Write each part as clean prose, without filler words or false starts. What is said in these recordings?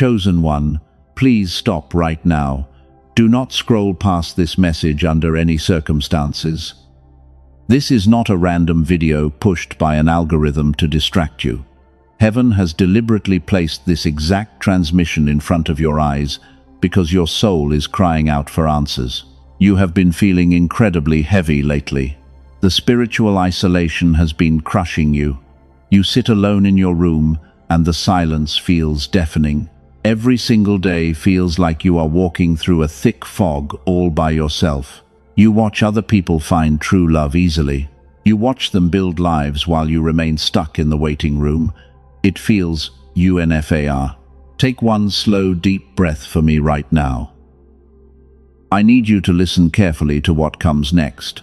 Chosen one, please stop right now. Do not scroll past this message under any circumstances. This is not a random video pushed by an algorithm to distract you. Heaven has deliberately placed this exact transmission in front of your eyes because your soul is crying out for answers. You have been feeling incredibly heavy lately. The spiritual isolation has been crushing you. You sit alone in your room and the silence feels deafening. Every single day feels like you are walking through a thick fog all by yourself. You watch other people find true love easily. You watch them build lives while you remain stuck in the waiting room. It feels UNFAR. Take one slow, deep breath for me right now. I need you to listen carefully to what comes next.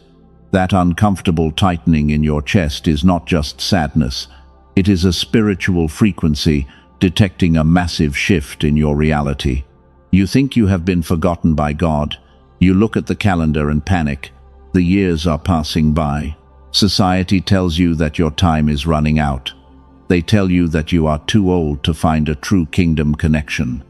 That uncomfortable tightening in your chest is not just sadness. It is a spiritual frequency detecting a massive shift in your reality. You think you have been forgotten by God. You look at the calendar and panic. The years are passing by. Society tells you that your time is running out. They tell you that you are too old to find a true kingdom connection.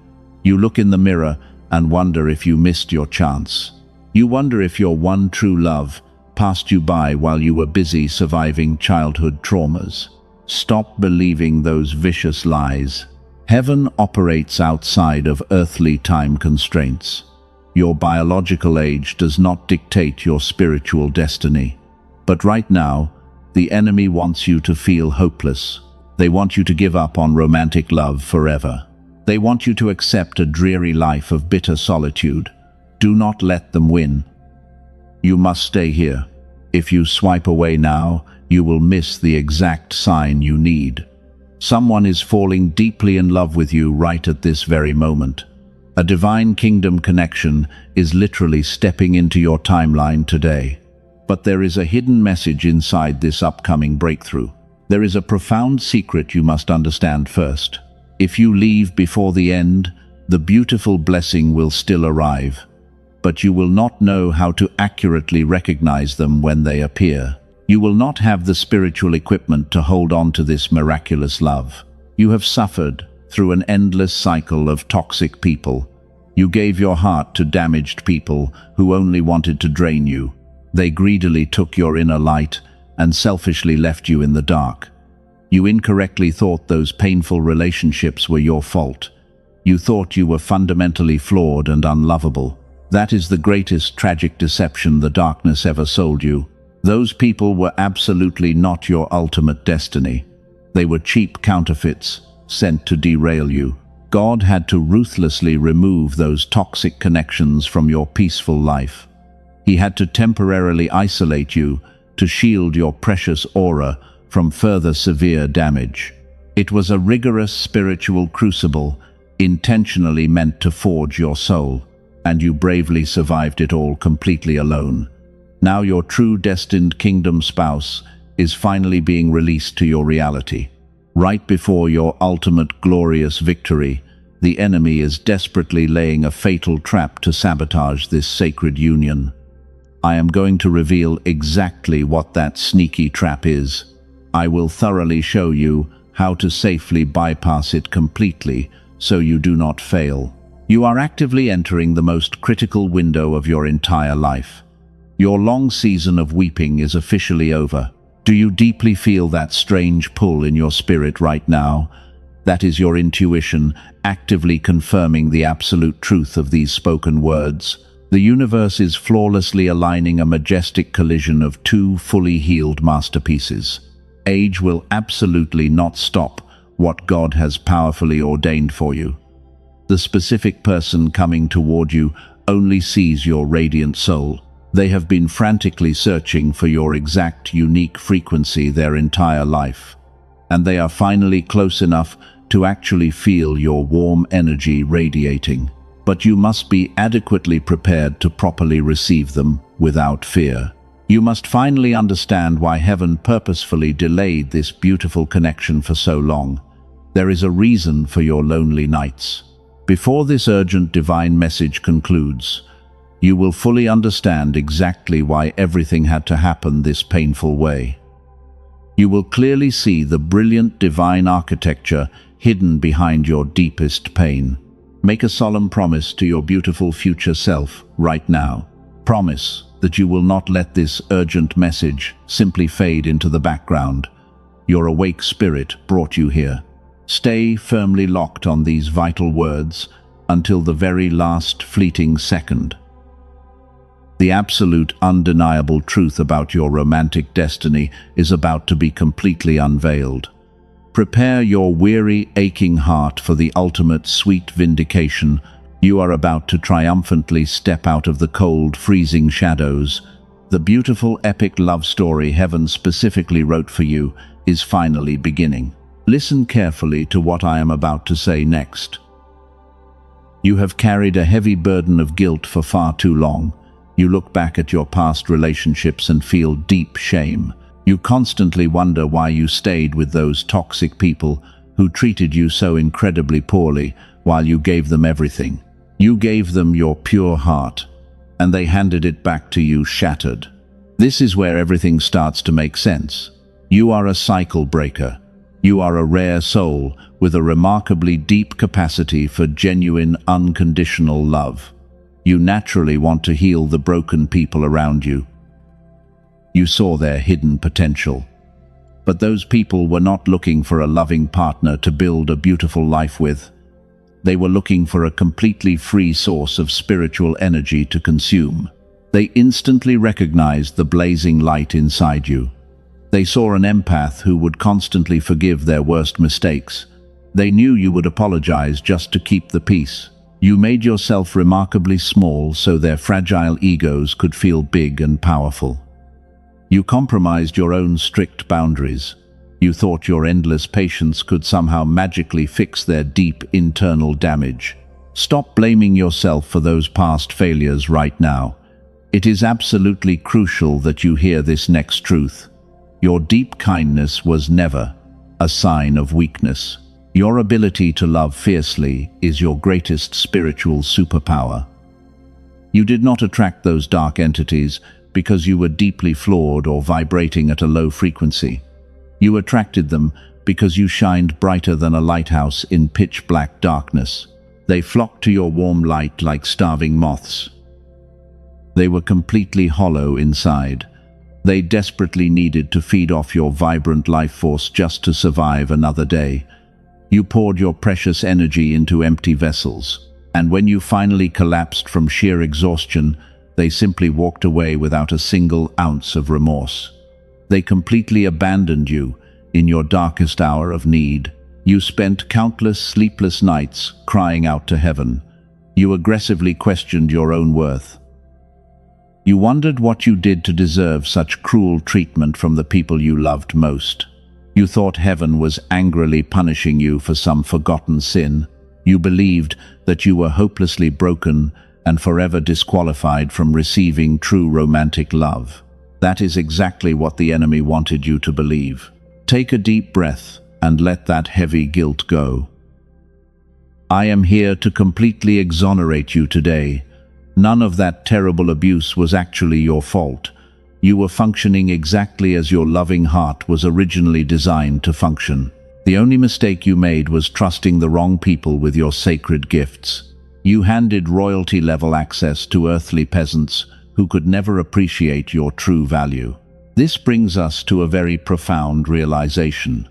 You look in the mirror and wonder if you missed your chance. You wonder if your one true love passed you by while you were busy surviving childhood traumas. Stop believing those vicious lies. Heaven operates outside of earthly time constraints. Your biological age does not dictate your spiritual destiny. But right now, the enemy wants you to feel hopeless. They want you to give up on romantic love forever. They want you to accept a dreary life of bitter solitude. Do not let them win. You must stay here. If you swipe away now, you will miss the exact sign you need. Someone is falling deeply in love with you right at this very moment. A divine kingdom connection is literally stepping into your timeline today. But there is a hidden message inside this upcoming breakthrough. There is a profound secret you must understand first. If you leave before the end, the beautiful blessing will still arrive. But you will not know how to accurately recognize them when they appear. You will not have the spiritual equipment to hold on to this miraculous love. You have suffered through an endless cycle of toxic people. You gave your heart to damaged people who only wanted to drain you. They greedily took your inner light and selfishly left you in the dark. You incorrectly thought those painful relationships were your fault. You thought you were fundamentally flawed and unlovable. That is the greatest tragic deception the darkness ever sold you. Those people were absolutely not your ultimate destiny. They were cheap counterfeits sent to derail you. God had to ruthlessly remove those toxic connections from your peaceful life. He had to temporarily isolate you to shield your precious aura from further severe damage. It was a rigorous spiritual crucible intentionally meant to forge your soul, and you bravely survived it all completely alone. Now your true destined kingdom spouse is finally being released to your reality. Right before your ultimate glorious victory, the enemy is desperately laying a fatal trap to sabotage this sacred union. I am going to reveal exactly what that sneaky trap is. I will thoroughly show you how to safely bypass it completely so you do not fail. You are actively entering the most critical window of your entire life. Your long season of weeping is officially over. Do you deeply feel that strange pull in your spirit right now? That is your intuition actively confirming the absolute truth of these spoken words. The universe is flawlessly aligning a majestic collision of two fully healed masterpieces. Age will absolutely not stop what God has powerfully ordained for you. The specific person coming toward you only sees your radiant soul. They have been frantically searching for your exact unique frequency their entire life. And they are finally close enough to actually feel your warm energy radiating. But you must be adequately prepared to properly receive them without fear. You must finally understand why heaven purposefully delayed this beautiful connection for so long. There is a reason for your lonely nights. Before this urgent divine message concludes, you will fully understand exactly why everything had to happen this painful way. You will clearly see the brilliant divine architecture hidden behind your deepest pain. Make a solemn promise to your beautiful future self right now. Promise that you will not let this urgent message simply fade into the background. Your awake spirit brought you here. Stay firmly locked on these vital words until the very last fleeting second. The absolute, undeniable truth about your romantic destiny is about to be completely unveiled. Prepare your weary, aching heart for the ultimate sweet vindication. You are about to triumphantly step out of the cold, freezing shadows. The beautiful, epic love story heaven specifically wrote for you is finally beginning. Listen carefully to what I am about to say next. You have carried a heavy burden of guilt for far too long. You look back at your past relationships and feel deep shame. You constantly wonder why you stayed with those toxic people who treated you so incredibly poorly while you gave them everything. You gave them your pure heart, and they handed it back to you shattered. This is where everything starts to make sense. You are a cycle breaker. You are a rare soul with a remarkably deep capacity for genuine, unconditional love. You naturally want to heal the broken people around you. You saw their hidden potential. But those people were not looking for a loving partner to build a beautiful life with. They were looking for a completely free source of spiritual energy to consume. They instantly recognized the blazing light inside you. They saw an empath who would constantly forgive their worst mistakes. They knew you would apologize just to keep the peace. You made yourself remarkably small so their fragile egos could feel big and powerful. You compromised your own strict boundaries. You thought your endless patience could somehow magically fix their deep internal damage. Stop blaming yourself for those past failures right now. It is absolutely crucial that you hear this next truth. Your deep kindness was never a sign of weakness. Your ability to love fiercely is your greatest spiritual superpower. You did not attract those dark entities because you were deeply flawed or vibrating at a low frequency. You attracted them because you shined brighter than a lighthouse in pitch-black darkness. They flocked to your warm light like starving moths. They were completely hollow inside. They desperately needed to feed off your vibrant life force just to survive another day. You poured your precious energy into empty vessels, and when you finally collapsed from sheer exhaustion, they simply walked away without a single ounce of remorse. They completely abandoned you in your darkest hour of need. You spent countless sleepless nights crying out to heaven. You aggressively questioned your own worth. You wondered what you did to deserve such cruel treatment from the people you loved most. You thought heaven was angrily punishing you for some forgotten sin. You believed that you were hopelessly broken and forever disqualified from receiving true romantic love. That is exactly what the enemy wanted you to believe. Take a deep breath and let that heavy guilt go. I am here to completely exonerate you today. None of that terrible abuse was actually your fault. You were functioning exactly as your loving heart was originally designed to function. The only mistake you made was trusting the wrong people with your sacred gifts. You handed royalty-level access to earthly peasants who could never appreciate your true value. This brings us to a very profound realization.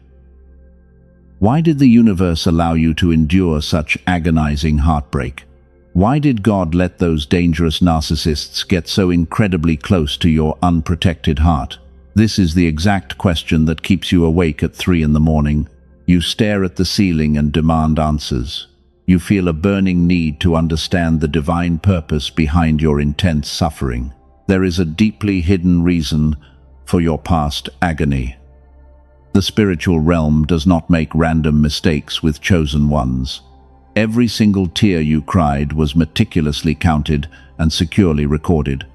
Why did the universe allow you to endure such agonizing heartbreak? Why did God let those dangerous narcissists get so incredibly close to your unprotected heart? This is the exact question that keeps you awake at 3 in the morning. You stare at the ceiling and demand answers. You feel a burning need to understand the divine purpose behind your intense suffering. There is a deeply hidden reason for your past agony. The spiritual realm does not make random mistakes with chosen ones. Every single tear you cried was meticulously counted and securely recorded.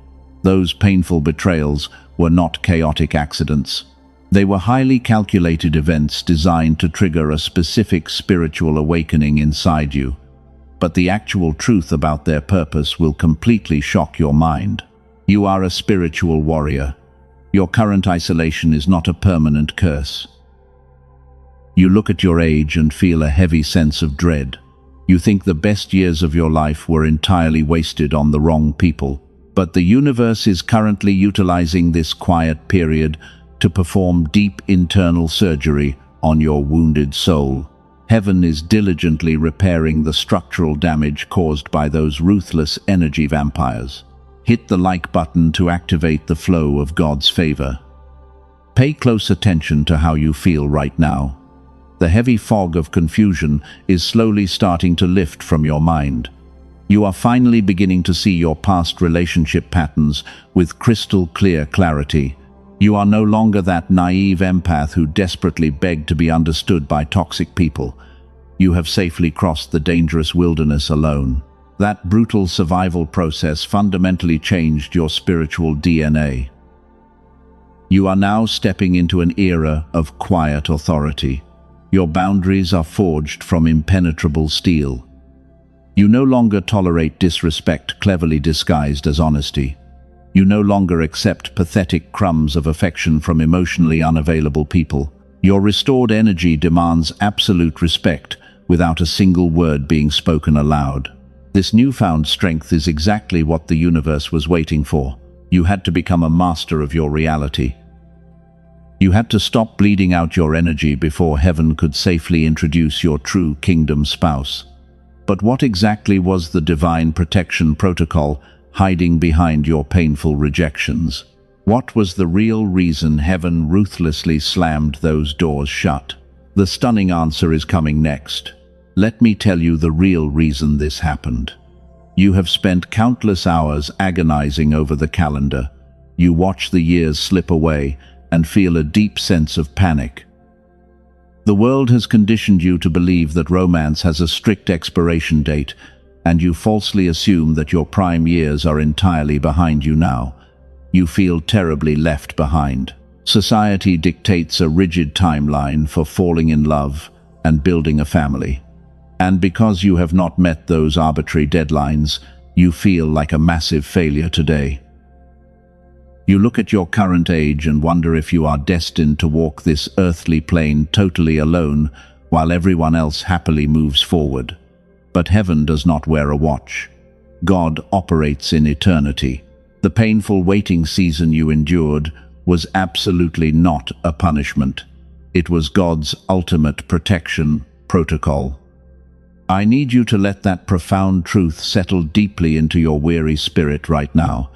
Those painful betrayals were not chaotic accidents. They were highly calculated events designed to trigger a specific spiritual awakening inside you. But the actual truth about their purpose will completely shock your mind. You are a spiritual warrior. Your current isolation is not a permanent curse. You look at your age and feel a heavy sense of dread. You think the best years of your life were entirely wasted on the wrong people. But the universe is currently utilizing this quiet period to perform deep internal surgery on your wounded soul. Heaven is diligently repairing the structural damage caused by those ruthless energy vampires. Hit the like button to activate the flow of God's favor. Pay close attention to how you feel right now. The heavy fog of confusion is slowly starting to lift from your mind. You are finally beginning to see your past relationship patterns with crystal clear clarity. You are no longer that naive empath who desperately begged to be understood by toxic people. You have safely crossed the dangerous wilderness alone. That brutal survival process fundamentally changed your spiritual DNA. You are now stepping into an era of quiet authority. Your boundaries are forged from impenetrable steel. You no longer tolerate disrespect cleverly disguised as honesty. You no longer accept pathetic crumbs of affection from emotionally unavailable people. Your restored energy demands absolute respect without a single word being spoken aloud. This newfound strength is exactly what the universe was waiting for. You had to become a master of your reality. You had to stop bleeding out your energy before heaven could safely introduce your true kingdom spouse. But what exactly was the divine protection protocol hiding behind your painful rejections? What was the real reason heaven ruthlessly slammed those doors shut? The stunning answer is coming next. Let me tell you the real reason this happened. You have spent countless hours agonizing over the calendar. You watch the years slip away and feel a deep sense of panic. The world has conditioned you to believe that romance has a strict expiration date, and you falsely assume that your prime years are entirely behind you now. You feel terribly left behind. Society dictates a rigid timeline for falling in love and building a family. And because you have not met those arbitrary deadlines, you feel like a massive failure today. You look at your current age and wonder if you are destined to walk this earthly plane totally alone while everyone else happily moves forward. But heaven does not wear a watch. God operates in eternity. The painful waiting season you endured was absolutely not a punishment. It was God's ultimate protection protocol. I need you to let that profound truth settle deeply into your weary spirit right now.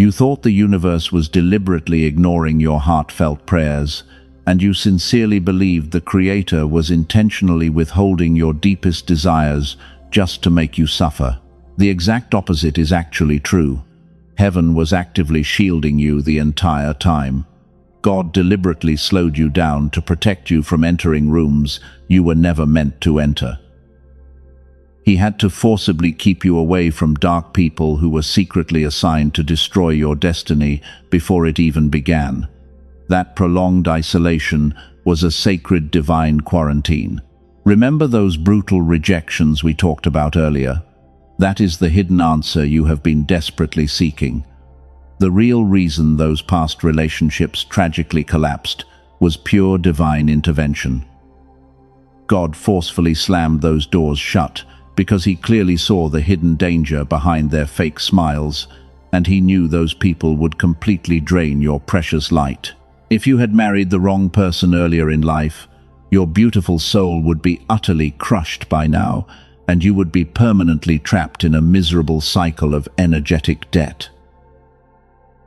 You thought the universe was deliberately ignoring your heartfelt prayers, and you sincerely believed the Creator was intentionally withholding your deepest desires just to make you suffer. The exact opposite is actually true. Heaven was actively shielding you the entire time. God deliberately slowed you down to protect you from entering rooms you were never meant to enter. He had to forcibly keep you away from dark people who were secretly assigned to destroy your destiny before it even began. That prolonged isolation was a sacred divine quarantine. Remember those brutal rejections we talked about earlier? That is the hidden answer you have been desperately seeking. The real reason those past relationships tragically collapsed was pure divine intervention. God forcefully slammed those doors shut because he clearly saw the hidden danger behind their fake smiles, and he knew those people would completely drain your precious light. If you had married the wrong person earlier in life, your beautiful soul would be utterly crushed by now, and you would be permanently trapped in a miserable cycle of energetic debt.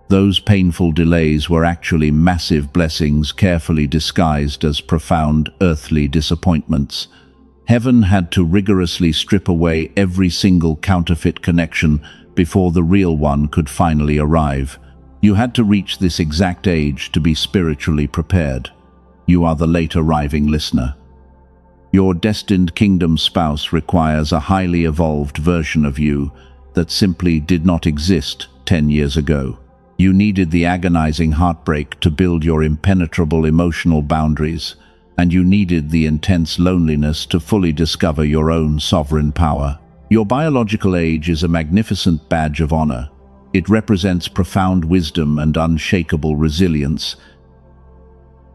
Those painful delays were actually massive blessings carefully disguised as profound earthly disappointments. Heaven had to rigorously strip away every single counterfeit connection before the real one could finally arrive. You had to reach this exact age to be spiritually prepared. You are the late arriving listener. Your destined kingdom spouse requires a highly evolved version of you that simply did not exist 10 years ago. You needed the agonizing heartbreak to build your impenetrable emotional boundaries, and you needed the intense loneliness to fully discover your own sovereign power. Your biological age is a magnificent badge of honor. It represents profound wisdom and unshakable resilience.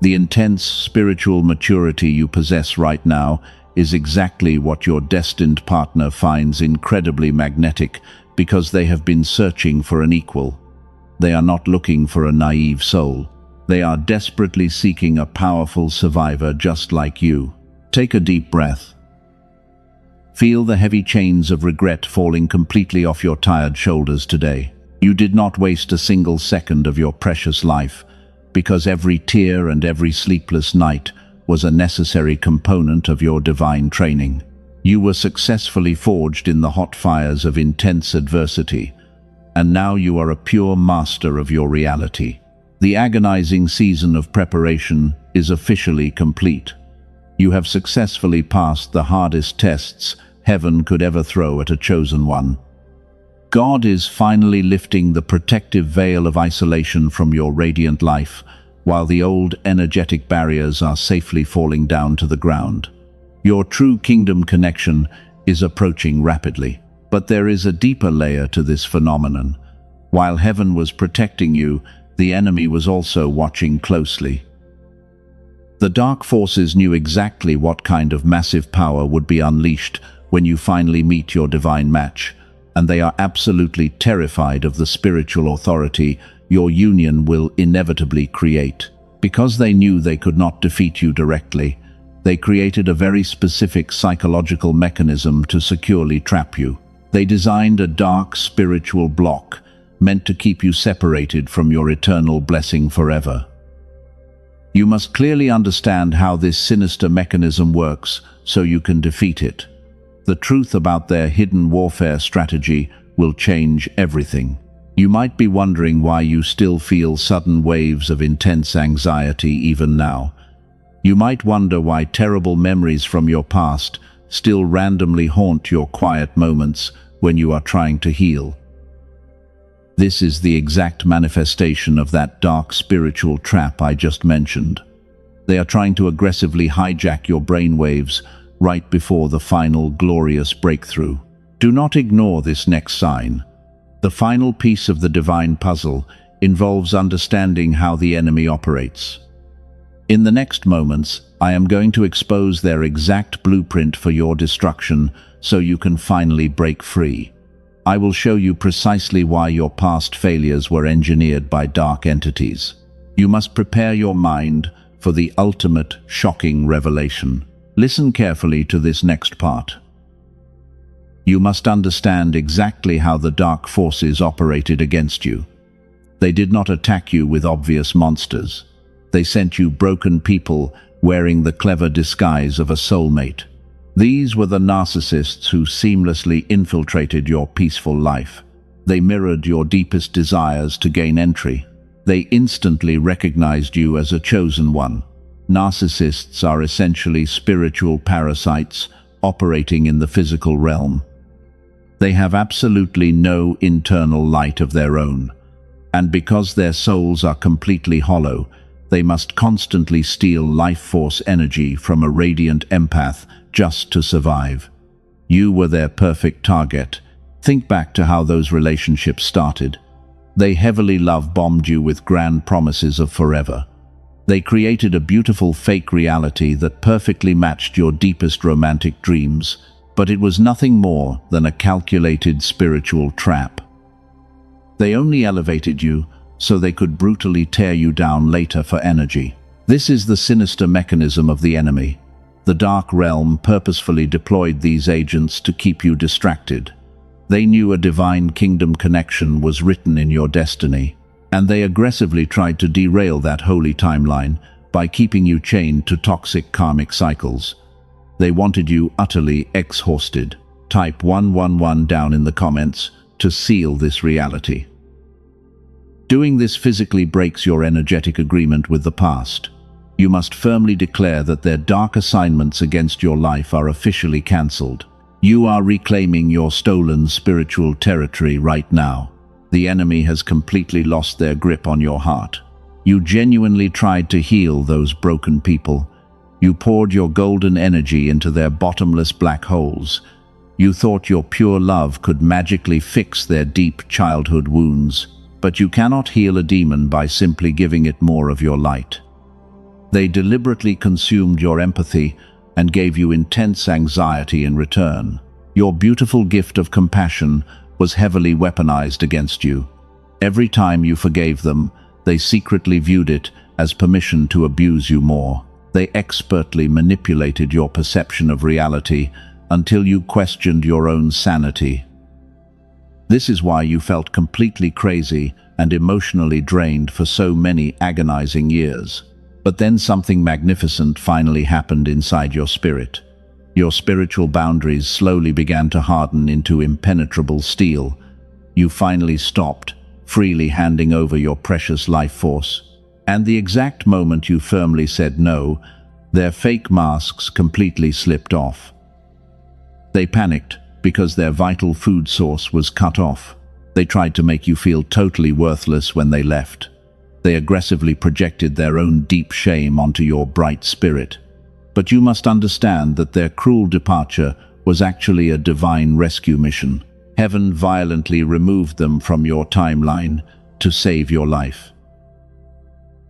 The intense spiritual maturity you possess right now is exactly what your destined partner finds incredibly magnetic, because they have been searching for an equal. They are not looking for a naive soul. They are desperately seeking a powerful survivor just like you. Take a deep breath. Feel the heavy chains of regret falling completely off your tired shoulders today. You did not waste a single second of your precious life, because every tear and every sleepless night was a necessary component of your divine training. You were successfully forged in the hot fires of intense adversity, and now you are a pure master of your reality. The agonizing season of preparation is officially complete. You have successfully passed the hardest tests heaven could ever throw at a chosen one. God is finally lifting the protective veil of isolation from your radiant life, while the old energetic barriers are safely falling down to the ground. Your true kingdom connection is approaching rapidly. But there is a deeper layer to this phenomenon. While heaven was protecting you, the enemy was also watching closely. The dark forces knew exactly what kind of massive power would be unleashed when you finally meet your divine match, and they are absolutely terrified of the spiritual authority your union will inevitably create. Because they knew they could not defeat you directly, they created a very specific psychological mechanism to securely trap you. They designed a dark spiritual block meant to keep you separated from your eternal blessing forever. You must clearly understand how this sinister mechanism works so you can defeat it. The truth about their hidden warfare strategy will change everything. You might be wondering why you still feel sudden waves of intense anxiety even now. You might wonder why terrible memories from your past still randomly haunt your quiet moments when you are trying to heal. This is the exact manifestation of that dark spiritual trap I just mentioned. They are trying to aggressively hijack your brainwaves right before the final glorious breakthrough. Do not ignore this next sign. The final piece of the divine puzzle involves understanding how the enemy operates. In the next moments, I am going to expose their exact blueprint for your destruction so you can finally break free. I will show you precisely why your past failures were engineered by dark entities. You must prepare your mind for the ultimate shocking revelation. Listen carefully to this next part. You must understand exactly how the dark forces operated against you. They did not attack you with obvious monsters. They sent you broken people wearing the clever disguise of a soulmate. These were the narcissists who seamlessly infiltrated your peaceful life. They mirrored your deepest desires to gain entry. They instantly recognized you as a chosen one. Narcissists are essentially spiritual parasites operating in the physical realm. They have absolutely no internal light of their own, and because their souls are completely hollow, they must constantly steal life force energy from a radiant empath just to survive. You were their perfect target. Think back to how those relationships started. They heavily love-bombed you with grand promises of forever. They created a beautiful fake reality that perfectly matched your deepest romantic dreams, but it was nothing more than a calculated spiritual trap. They only elevated you so they could brutally tear you down later for energy. This is the sinister mechanism of the enemy. The dark realm purposefully deployed these agents to keep you distracted. They knew a divine kingdom connection was written in your destiny, and they aggressively tried to derail that holy timeline by keeping you chained to toxic karmic cycles. They wanted you utterly exhausted. Type 111 down in the comments to seal this reality. Doing this physically breaks your energetic agreement with the past. You must firmly declare that their dark assignments against your life are officially cancelled. You are reclaiming your stolen spiritual territory right now. The enemy has completely lost their grip on your heart. You genuinely tried to heal those broken people. You poured your golden energy into their bottomless black holes. You thought your pure love could magically fix their deep childhood wounds. But you cannot heal a demon by simply giving it more of your light. They deliberately consumed your empathy and gave you intense anxiety in return. Your beautiful gift of compassion was heavily weaponized against you. Every time you forgave them, they secretly viewed it as permission to abuse you more. They expertly manipulated your perception of reality until you questioned your own sanity. This is why you felt completely crazy and emotionally drained for so many agonizing years. But then something magnificent finally happened inside your spirit. Your spiritual boundaries slowly began to harden into impenetrable steel. You finally stopped, freely handing over your precious life force. And the exact moment you firmly said no, their fake masks completely slipped off. They panicked because their vital food source was cut off. They tried to make you feel totally worthless when they left. They aggressively projected their own deep shame onto your bright spirit. But you must understand that their cruel departure was actually a divine rescue mission. Heaven violently removed them from your timeline to save your life.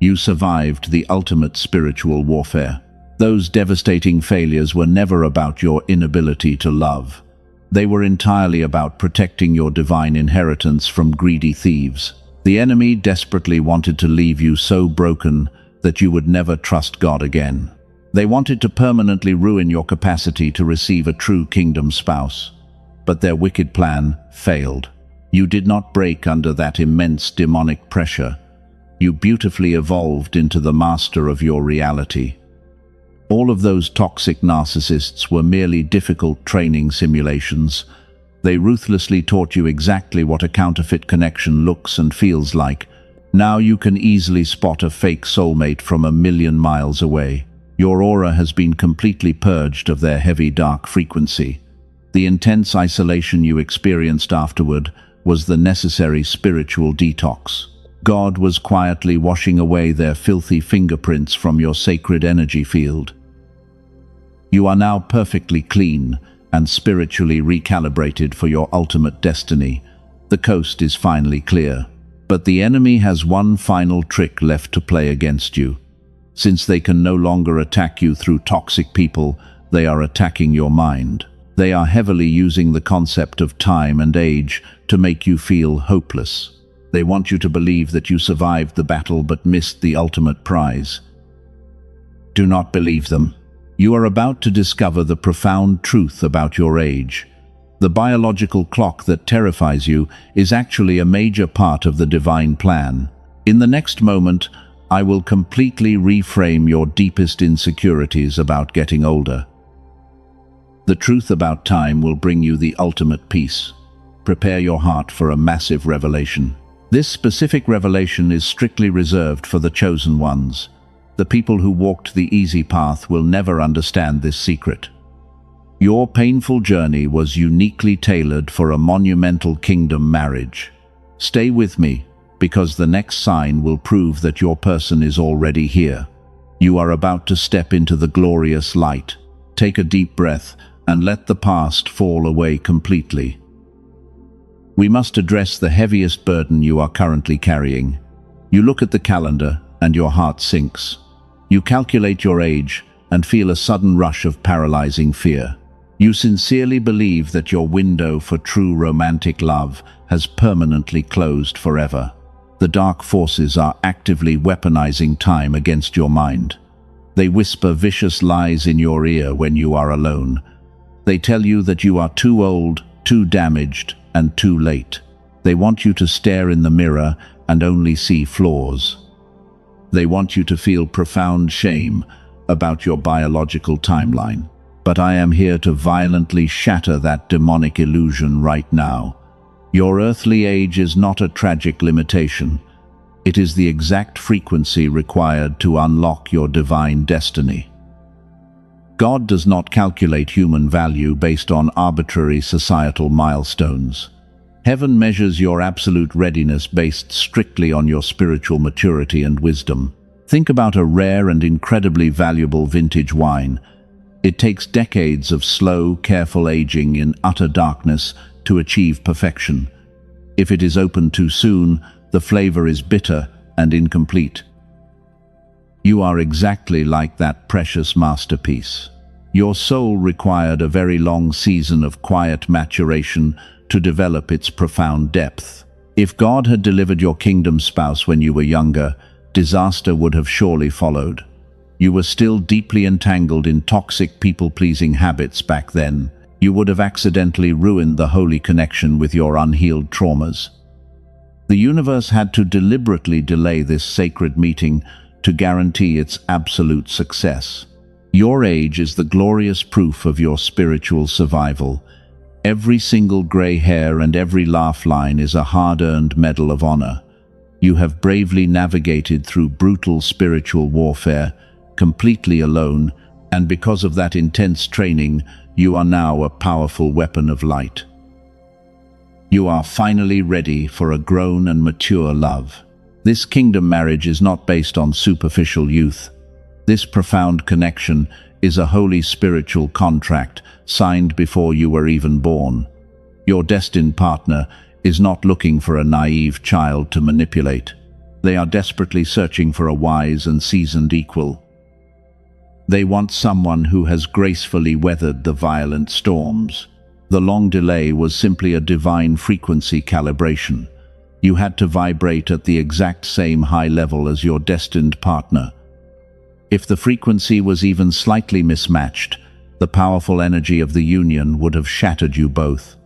You survived the ultimate spiritual warfare. Those devastating failures were never about your inability to love. They were entirely about protecting your divine inheritance from greedy thieves. The enemy desperately wanted to leave you so broken that you would never trust God again. They wanted to permanently ruin your capacity to receive a true kingdom spouse. But their wicked plan failed. You did not break under that immense demonic pressure. You beautifully evolved into the master of your reality. All of those toxic narcissists were merely difficult training simulations. They ruthlessly taught you exactly what a counterfeit connection looks and feels like. Now you can easily spot a fake soulmate from a million miles away. Your aura has been completely purged of their heavy dark frequency. The intense isolation you experienced afterward was the necessary spiritual detox. God was quietly washing away their filthy fingerprints from your sacred energy field. You are now perfectly clean and spiritually recalibrated for your ultimate destiny. The coast is finally clear. But the enemy has one final trick left to play against you. Since they can no longer attack you through toxic people, they are attacking your mind. They are heavily using the concept of time and age to make you feel hopeless. They want you to believe that you survived the battle but missed the ultimate prize. Do not believe them. You are about to discover the profound truth about your age. The biological clock that terrifies you is actually a major part of the divine plan. In the next moment, I will completely reframe your deepest insecurities about getting older. The truth about time will bring you the ultimate peace. Prepare your heart for a massive revelation. This specific revelation is strictly reserved for the chosen ones. The people who walked the easy path will never understand this secret. Your painful journey was uniquely tailored for a monumental kingdom marriage. Stay with me, because the next sign will prove that your person is already here. You are about to step into the glorious light. Take a deep breath and let the past fall away completely. We must address the heaviest burden you are currently carrying. You look at the calendar and your heart sinks. You calculate your age and feel a sudden rush of paralyzing fear. You sincerely believe that your window for true romantic love has permanently closed forever. The dark forces are actively weaponizing time against your mind. They whisper vicious lies in your ear when you are alone. They tell you that you are too old, too damaged, and too late. They want you to stare in the mirror and only see flaws. They want you to feel profound shame about your biological timeline. But I am here to violently shatter that demonic illusion right now. Your earthly age is not a tragic limitation. It is the exact frequency required to unlock your divine destiny. God does not calculate human value based on arbitrary societal milestones. Heaven measures your absolute readiness based strictly on your spiritual maturity and wisdom. Think about a rare and incredibly valuable vintage wine. It takes decades of slow, careful aging in utter darkness to achieve perfection. If it is opened too soon, the flavor is bitter and incomplete. You are exactly like that precious masterpiece. Your soul required a very long season of quiet maturation to develop its profound depth. If God had delivered your kingdom spouse when you were younger, disaster would have surely followed. You were still deeply entangled in toxic people-pleasing habits back then. You would have accidentally ruined the holy connection with your unhealed traumas. The universe had to deliberately delay this sacred meeting to guarantee its absolute success. Your age is the glorious proof of your spiritual survival. Every single gray hair and every laugh line is a hard-earned medal of honor. You have bravely navigated through brutal spiritual warfare, completely alone, and because of that intense training, you are now a powerful weapon of light. You are finally ready for a grown and mature love. This kingdom marriage is not based on superficial youth. This profound connection is a holy spiritual contract signed before you were even born. Your destined partner is not looking for a naive child to manipulate. They are desperately searching for a wise and seasoned equal. They want someone who has gracefully weathered the violent storms. The long delay was simply a divine frequency calibration. You had to vibrate at the exact same high level as your destined partner. If the frequency was even slightly mismatched, the powerful energy of the union would have shattered you both.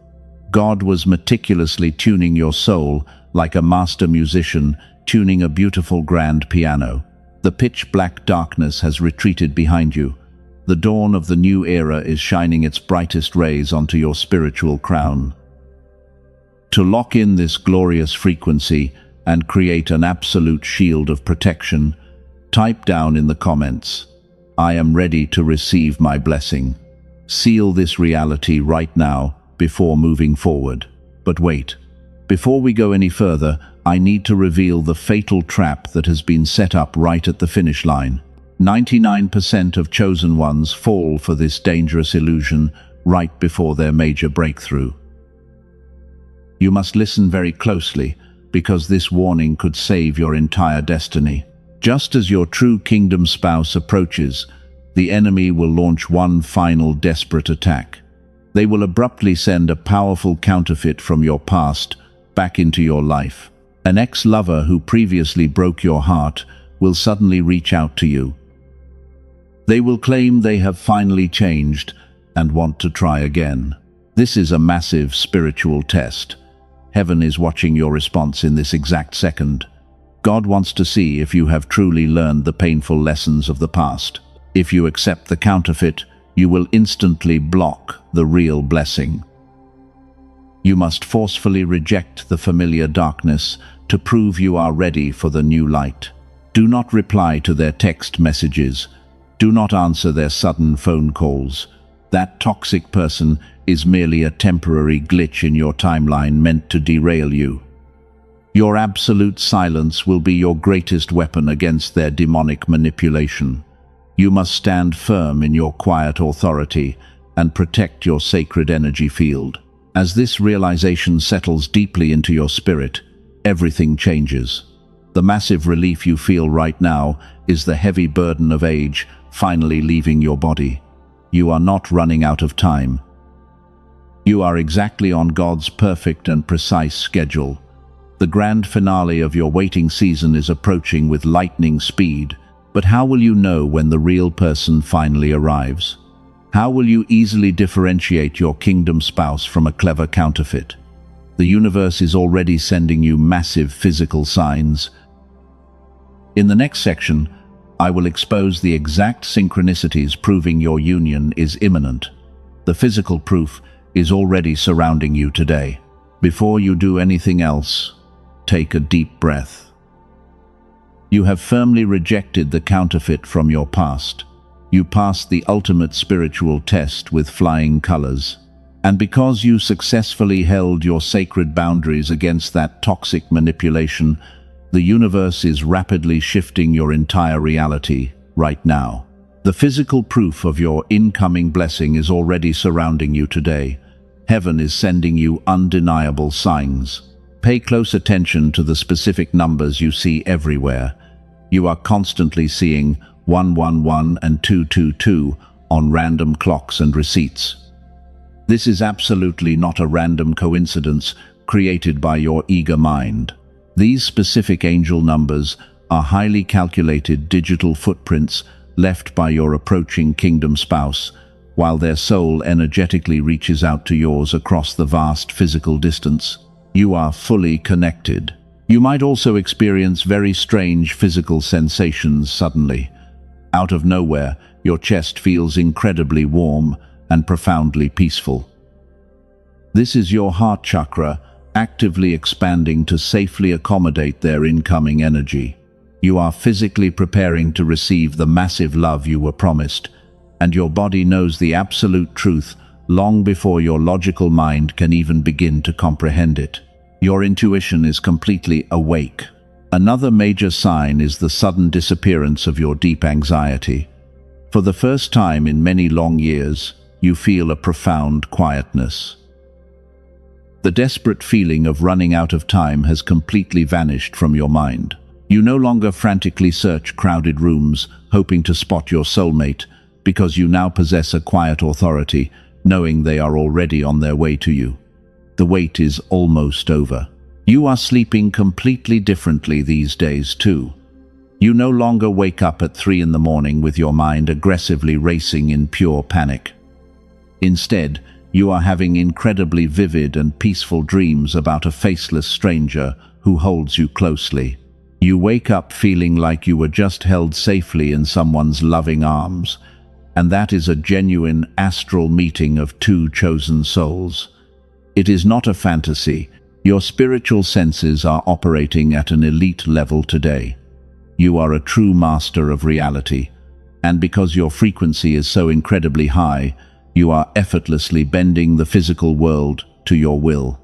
God was meticulously tuning your soul like a master musician tuning a beautiful grand piano. The pitch-black darkness has retreated behind you. The dawn of the new era is shining its brightest rays onto your spiritual crown. To lock in this glorious frequency and create an absolute shield of protection, type down in the comments, "I am ready to receive my blessing." Seal this reality right now before moving forward. But wait, before we go any further, I need to reveal the fatal trap that has been set up right at the finish line. 99% of chosen ones fall for this dangerous illusion right before their major breakthrough. You must listen very closely, because this warning could save your entire destiny. Just as your true kingdom spouse approaches, the enemy will launch one final desperate attack. They will abruptly send a powerful counterfeit from your past back into your life. An ex-lover who previously broke your heart will suddenly reach out to you. They will claim they have finally changed and want to try again. This is a massive spiritual test. Heaven is watching your response in this exact second. God wants to see if you have truly learned the painful lessons of the past. If you accept the counterfeit, you will instantly block the real blessing. You must forcefully reject the familiar darkness to prove you are ready for the new light. Do not reply to their text messages. Do not answer their sudden phone calls. That toxic person is merely a temporary glitch in your timeline meant to derail you. Your absolute silence will be your greatest weapon against their demonic manipulation. You must stand firm in your quiet authority and protect your sacred energy field. As this realization settles deeply into your spirit, everything changes. The massive relief you feel right now is the heavy burden of age finally leaving your body. You are not running out of time. You are exactly on God's perfect and precise schedule. The grand finale of your waiting season is approaching with lightning speed. But how will you know when the real person finally arrives? How will you easily differentiate your kingdom spouse from a clever counterfeit? The universe is already sending you massive physical signs. In the next section, I will expose the exact synchronicities proving your union is imminent. The physical proof is already surrounding you today. Before you do anything else, take a deep breath. You have firmly rejected the counterfeit from your past. You passed the ultimate spiritual test with flying colors. And because you successfully held your sacred boundaries against that toxic manipulation, the universe is rapidly shifting your entire reality right now. The physical proof of your incoming blessing is already surrounding you today. Heaven is sending you undeniable signs. Pay close attention to the specific numbers you see everywhere. You are constantly seeing 111 and 222 on random clocks and receipts. This is absolutely not a random coincidence created by your eager mind. These specific angel numbers are highly calculated digital footprints left by your approaching kingdom spouse, while their soul energetically reaches out to yours across the vast physical distance. You are fully connected. You might also experience very strange physical sensations suddenly. Out of nowhere, your chest feels incredibly warm and profoundly peaceful. This is your heart chakra actively expanding to safely accommodate their incoming energy. You are physically preparing to receive the massive love you were promised, and your body knows the absolute truth long before your logical mind can even begin to comprehend it. Your intuition is completely awake. Another major sign is the sudden disappearance of your deep anxiety. For the first time in many long years, you feel a profound quietness. The desperate feeling of running out of time has completely vanished from your mind. You no longer frantically search crowded rooms, hoping to spot your soulmate, because you now possess a quiet authority, knowing they are already on their way to you. The wait is almost over. You are sleeping completely differently these days too. You no longer wake up at 3 in the morning with your mind aggressively racing in pure panic. Instead, you are having incredibly vivid and peaceful dreams about a faceless stranger who holds you closely. You wake up feeling like you were just held safely in someone's loving arms, and that is a genuine astral meeting of two chosen souls. It is not a fantasy. Your spiritual senses are operating at an elite level today. You are a true master of reality, and because your frequency is so incredibly high, you are effortlessly bending the physical world to your will.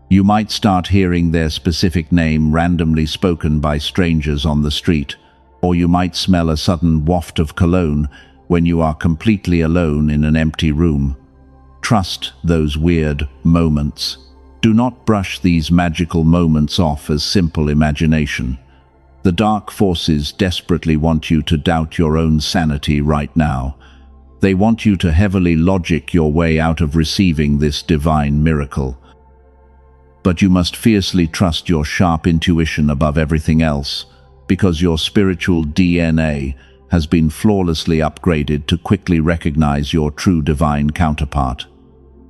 You might start hearing their specific name randomly spoken by strangers on the street, or you might smell a sudden waft of cologne when you are completely alone in an empty room. Trust those weird moments. Do not brush these magical moments off as simple imagination. The dark forces desperately want you to doubt your own sanity right now. They want you to heavily logic your way out of receiving this divine miracle. But you must fiercely trust your sharp intuition above everything else, because your spiritual DNA has been flawlessly upgraded to quickly recognize your true divine counterpart.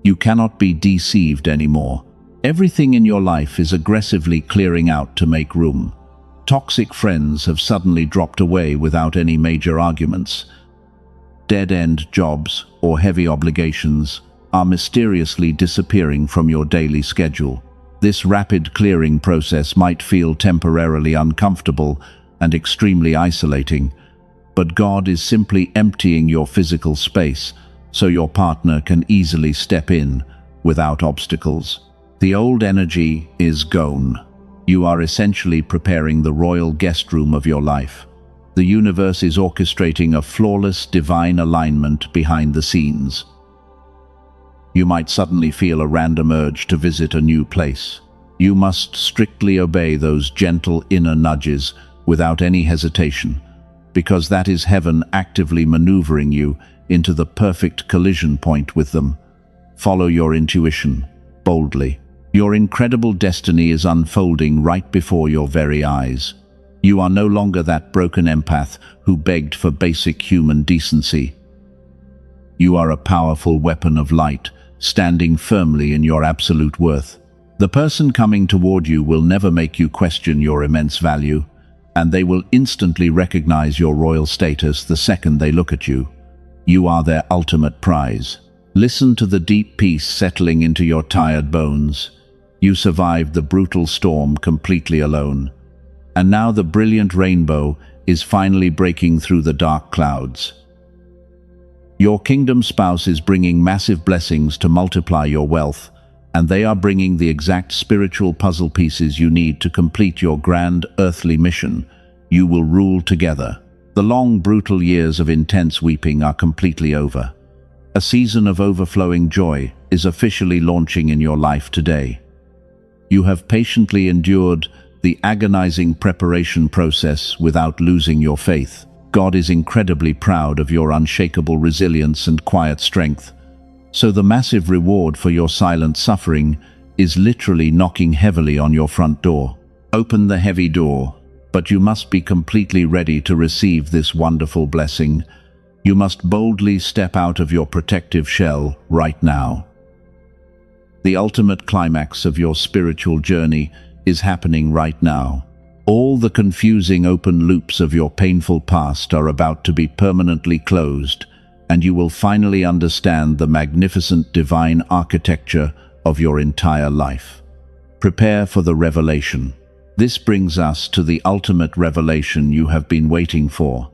You cannot be deceived anymore. Everything in your life is aggressively clearing out to make room. Toxic friends have suddenly dropped away without any major arguments. Dead-end jobs or heavy obligations are mysteriously disappearing from your daily schedule. This rapid clearing process might feel temporarily uncomfortable and extremely isolating, but God is simply emptying your physical space so your partner can easily step in without obstacles. The old energy is gone. You are essentially preparing the royal guest room of your life. The universe is orchestrating a flawless divine alignment behind the scenes. You might suddenly feel a random urge to visit a new place. You must strictly obey those gentle inner nudges without any hesitation, because that is heaven actively maneuvering you into the perfect collision point with them. Follow your intuition boldly. Your incredible destiny is unfolding right before your very eyes. You are no longer that broken empath who begged for basic human decency. You are a powerful weapon of light, standing firmly in your absolute worth. The person coming toward you will never make you question your immense value, and they will instantly recognize your royal status the second they look at you. You are their ultimate prize. Listen to the deep peace settling into your tired bones. You survived the brutal storm completely alone. And now the brilliant rainbow is finally breaking through the dark clouds. Your kingdom spouse is bringing massive blessings to multiply your wealth, and they are bringing the exact spiritual puzzle pieces you need to complete your grand earthly mission. You will rule together. The long, brutal years of intense weeping are completely over. A season of overflowing joy is officially launching in your life today. You have patiently endured the agonizing preparation process without losing your faith. God is incredibly proud of your unshakable resilience and quiet strength. So the massive reward for your silent suffering is literally knocking heavily on your front door. Open the heavy door, but you must be completely ready to receive this wonderful blessing. You must boldly step out of your protective shell right now. The ultimate climax of your spiritual journey is happening right now. All the confusing open loops of your painful past are about to be permanently closed, and you will finally understand the magnificent divine architecture of your entire life. Prepare for the revelation. This brings us to the ultimate revelation you have been waiting for.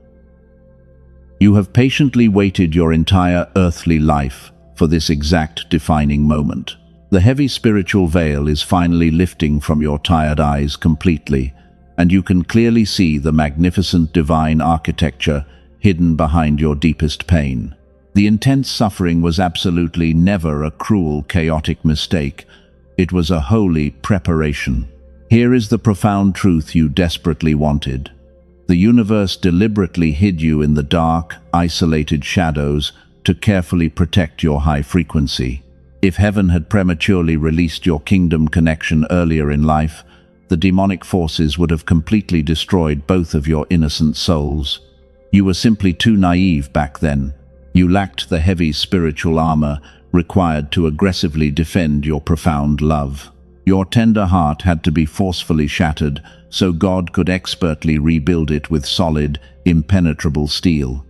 You have patiently waited your entire earthly life for this exact defining moment. The heavy spiritual veil is finally lifting from your tired eyes completely, and you can clearly see the magnificent divine architecture hidden behind your deepest pain. The intense suffering was absolutely never a cruel, chaotic mistake. It was a holy preparation. Here is the profound truth you desperately wanted. The universe deliberately hid you in the dark, isolated shadows to carefully protect your high frequency. If heaven had prematurely released your kingdom connection earlier in life, the demonic forces would have completely destroyed both of your innocent souls. You were simply too naive back then. You lacked the heavy spiritual armor required to aggressively defend your profound love. Your tender heart had to be forcefully shattered so God could expertly rebuild it with solid, impenetrable steel.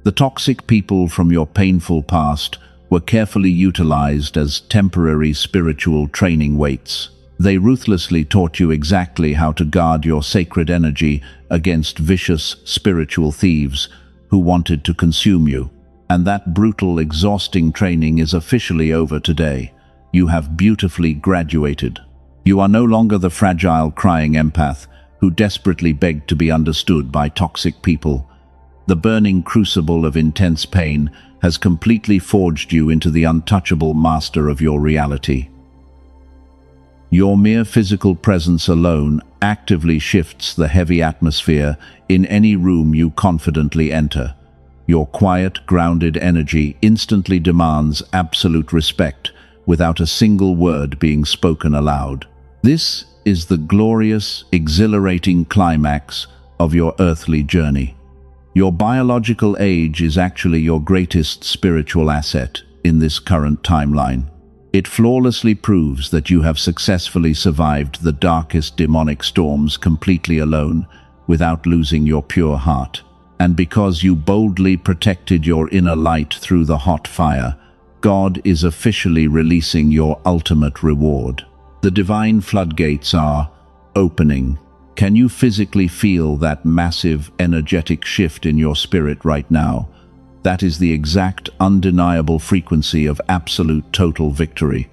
The toxic people from your painful past were carefully utilized as temporary spiritual training weights. They ruthlessly taught you exactly how to guard your sacred energy against vicious spiritual thieves who wanted to consume you. And that brutal, exhausting training is officially over today. You have beautifully graduated. You are no longer the fragile, crying empath who desperately begged to be understood by toxic people. The burning crucible of intense pain has completely forged you into the untouchable master of your reality. Your mere physical presence alone actively shifts the heavy atmosphere in any room you confidently enter. Your quiet, grounded energy instantly demands absolute respect without a single word being spoken aloud. This is the glorious, exhilarating climax of your earthly journey. Your biological age is actually your greatest spiritual asset in this current timeline. It flawlessly proves that you have successfully survived the darkest demonic storms completely alone, without losing your pure heart. And because you boldly protected your inner light through the hot fire, God is officially releasing your ultimate reward. The divine floodgates are opening. Can you physically feel that massive, energetic shift in your spirit right now? That is the exact, undeniable frequency of absolute total victory.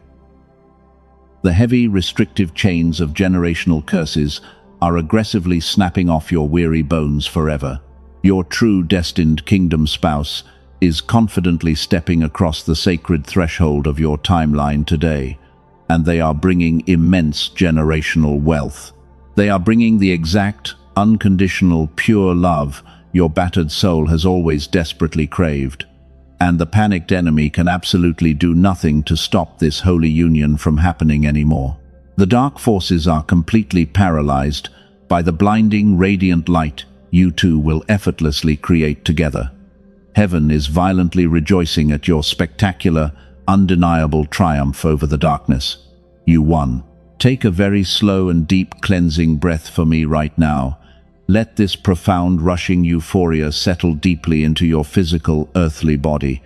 The heavy, restrictive chains of generational curses are aggressively snapping off your weary bones forever. Your true destined kingdom spouse is confidently stepping across the sacred threshold of your timeline today, and they are bringing immense generational wealth. They are bringing the exact, unconditional, pure love your battered soul has always desperately craved. And the panicked enemy can absolutely do nothing to stop this holy union from happening anymore. The dark forces are completely paralyzed by the blinding, radiant light you two will effortlessly create together. Heaven is violently rejoicing at your spectacular, undeniable triumph over the darkness. You won. Take a very slow and deep cleansing breath for me right now. Let this profound, rushing euphoria settle deeply into your physical, earthly body.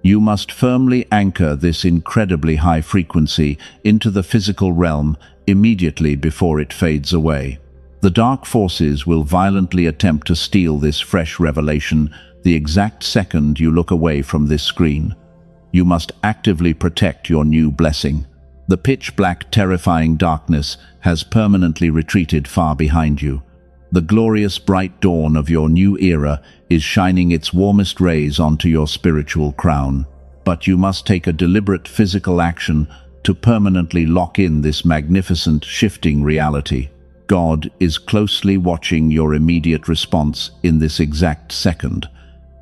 You must firmly anchor this incredibly high frequency into the physical realm immediately before it fades away. The dark forces will violently attempt to steal this fresh revelation the exact second you look away from this screen. You must actively protect your new blessing. The pitch-black, terrifying darkness has permanently retreated far behind you. The glorious bright dawn of your new era is shining its warmest rays onto your spiritual crown. But you must take a deliberate physical action to permanently lock in this magnificent, shifting reality. God is closely watching your immediate response in this exact second,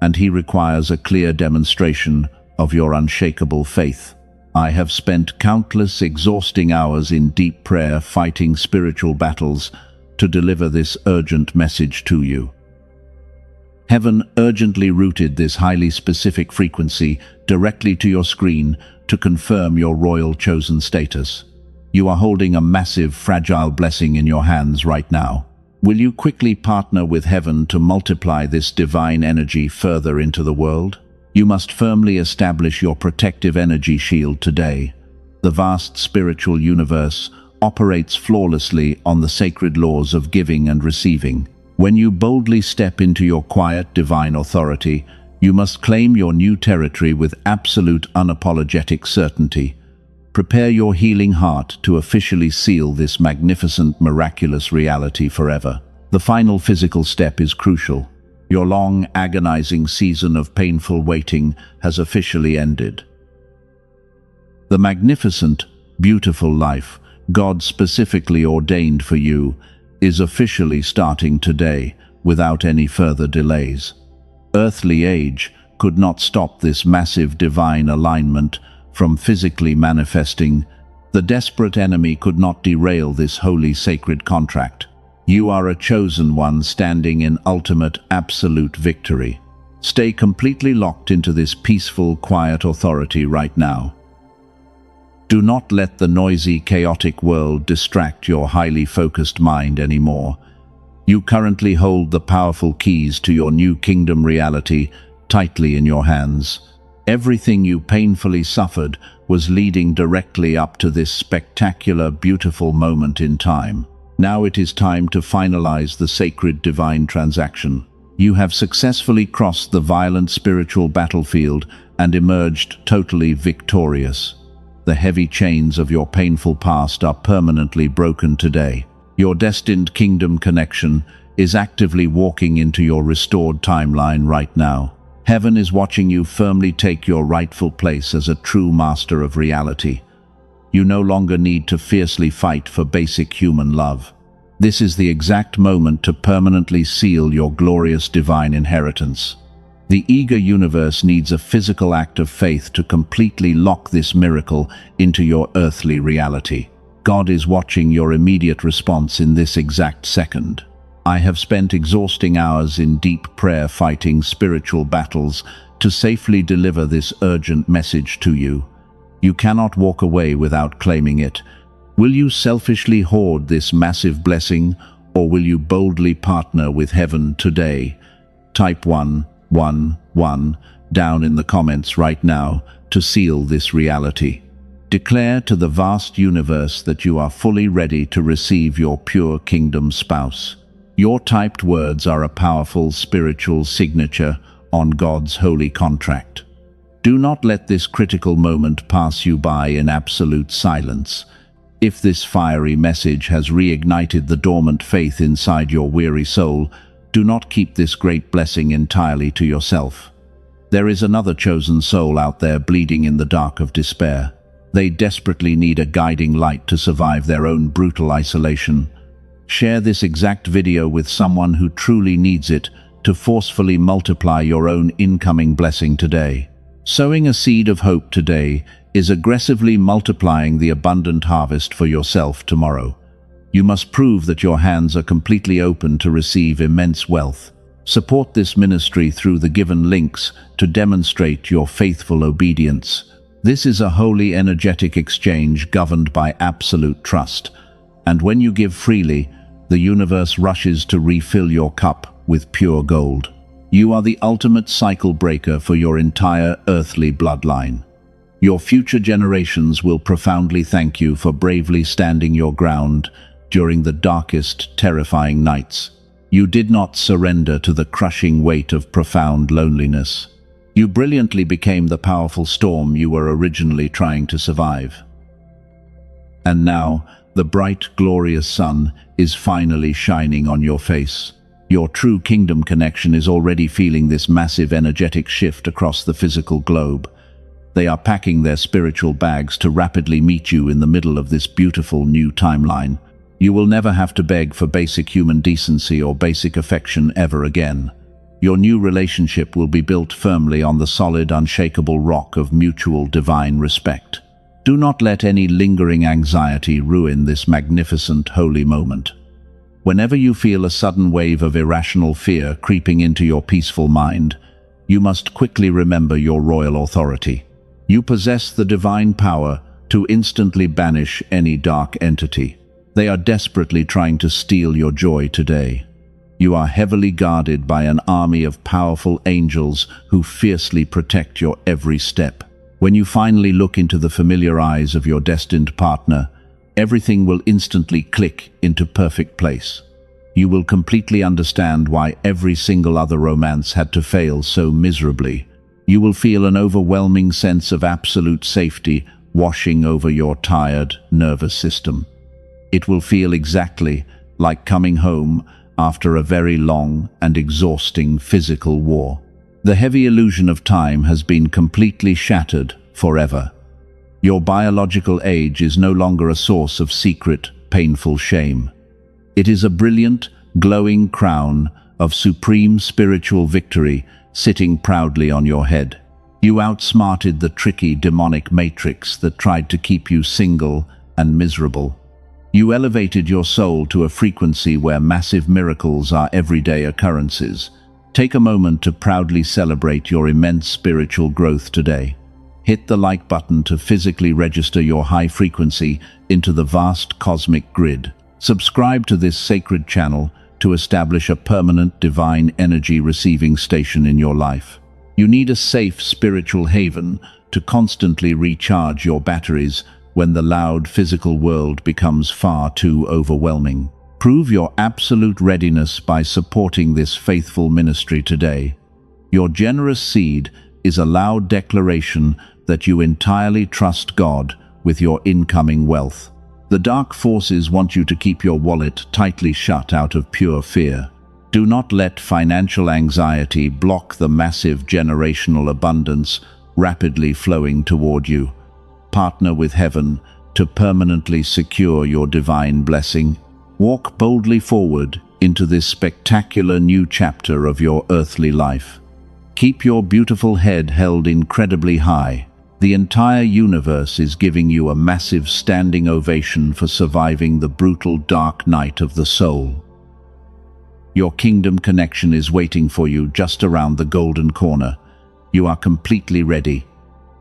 and He requires a clear demonstration of your unshakable faith. I have spent countless exhausting hours in deep prayer fighting spiritual battles to deliver this urgent message to you. Heaven urgently routed this highly specific frequency directly to your screen to confirm your royal chosen status. You are holding a massive, fragile blessing in your hands right now. Will you quickly partner with heaven to multiply this divine energy further into the world? You must firmly establish your protective energy shield today. The vast spiritual universe operates flawlessly on the sacred laws of giving and receiving. When you boldly step into your quiet divine authority, you must claim your new territory with absolute unapologetic certainty. Prepare your healing heart to officially seal this magnificent, miraculous reality forever. The final physical step is crucial. Your long, agonizing season of painful waiting has officially ended. The magnificent, beautiful life God specifically ordained for you is officially starting today without any further delays. Earthly age could not stop this massive divine alignment from physically manifesting. The desperate enemy could not derail this holy sacred contract. You are a chosen one standing in ultimate absolute victory. Stay completely locked into this peaceful, quiet authority right now. Do not let the noisy, chaotic world distract your highly focused mind anymore. You currently hold the powerful keys to your new kingdom reality tightly in your hands. Everything you painfully suffered was leading directly up to this spectacular, beautiful moment in time. Now it is time to finalize the sacred divine transaction. You have successfully crossed the violent spiritual battlefield and emerged totally victorious. The heavy chains of your painful past are permanently broken today. Your destined kingdom connection is actively walking into your restored timeline right now. Heaven is watching you firmly take your rightful place as a true master of reality. You no longer need to fiercely fight for basic human love. This is the exact moment to permanently seal your glorious divine inheritance. The eager universe needs a physical act of faith to completely lock this miracle into your earthly reality. God is watching your immediate response in this exact second. I have spent exhausting hours in deep prayer fighting spiritual battles to safely deliver this urgent message to you. You cannot walk away without claiming it. Will you selfishly hoard this massive blessing, or will you boldly partner with heaven today? Type 111 down in the comments right now to seal this reality. Declare to the vast universe that you are fully ready to receive your pure kingdom spouse. Your typed words are a powerful spiritual signature on God's holy contract. Do not let this critical moment pass you by in absolute silence. If this fiery message has reignited the dormant faith inside your weary soul, do not keep this great blessing entirely to yourself. There is another chosen soul out there bleeding in the dark of despair. They desperately need a guiding light to survive their own brutal isolation. Share this exact video with someone who truly needs it to forcefully multiply your own incoming blessing today. Sowing a seed of hope today is aggressively multiplying the abundant harvest for yourself tomorrow. You must prove that your hands are completely open to receive immense wealth. Support this ministry through the given links to demonstrate your faithful obedience. This is a holy energetic exchange governed by absolute trust. And when you give freely, the universe rushes to refill your cup with pure gold. You are the ultimate cycle breaker for your entire earthly bloodline. Your future generations will profoundly thank you for bravely standing your ground during the darkest, terrifying nights. You did not surrender to the crushing weight of profound loneliness. You brilliantly became the powerful storm you were originally trying to survive. And now, the bright, glorious sun is finally shining on your face. Your true kingdom connection is already feeling this massive energetic shift across the physical globe. They are packing their spiritual bags to rapidly meet you in the middle of this beautiful new timeline. You will never have to beg for basic human decency or basic affection ever again. Your new relationship will be built firmly on the solid, unshakable rock of mutual divine respect. Do not let any lingering anxiety ruin this magnificent holy moment. Whenever you feel a sudden wave of irrational fear creeping into your peaceful mind, you must quickly remember your royal authority. You possess the divine power to instantly banish any dark entity. They are desperately trying to steal your joy today. You are heavily guarded by an army of powerful angels who fiercely protect your every step. When you finally look into the familiar eyes of your destined partner, everything will instantly click into perfect place. You will completely understand why every single other romance had to fail so miserably. You will feel an overwhelming sense of absolute safety washing over your tired, nervous system. It will feel exactly like coming home after a very long and exhausting physical war. The heavy illusion of time has been completely shattered forever. Your biological age is no longer a source of secret, painful shame. It is a brilliant, glowing crown of supreme spiritual victory sitting proudly on your head. You outsmarted the tricky demonic matrix that tried to keep you single and miserable. You elevated your soul to a frequency where massive miracles are everyday occurrences. Take a moment to proudly celebrate your immense spiritual growth today. Hit the like button to physically register your high frequency into the vast cosmic grid. Subscribe to this sacred channel to establish a permanent divine energy receiving station in your life. You need a safe spiritual haven to constantly recharge your batteries when the loud physical world becomes far too overwhelming. Prove your absolute readiness by supporting this faithful ministry today. Your generous seed is a loud declaration that you entirely trust God with your incoming wealth. The dark forces want you to keep your wallet tightly shut out of pure fear. Do not let financial anxiety block the massive generational abundance rapidly flowing toward you. Partner with heaven to permanently secure your divine blessing. Walk boldly forward into this spectacular new chapter of your earthly life. Keep your beautiful head held incredibly high. The entire universe is giving you a massive standing ovation for surviving the brutal dark night of the soul. Your kingdom connection is waiting for you just around the golden corner. You are completely ready.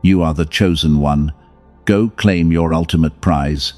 You are the chosen one. Go claim your ultimate prize.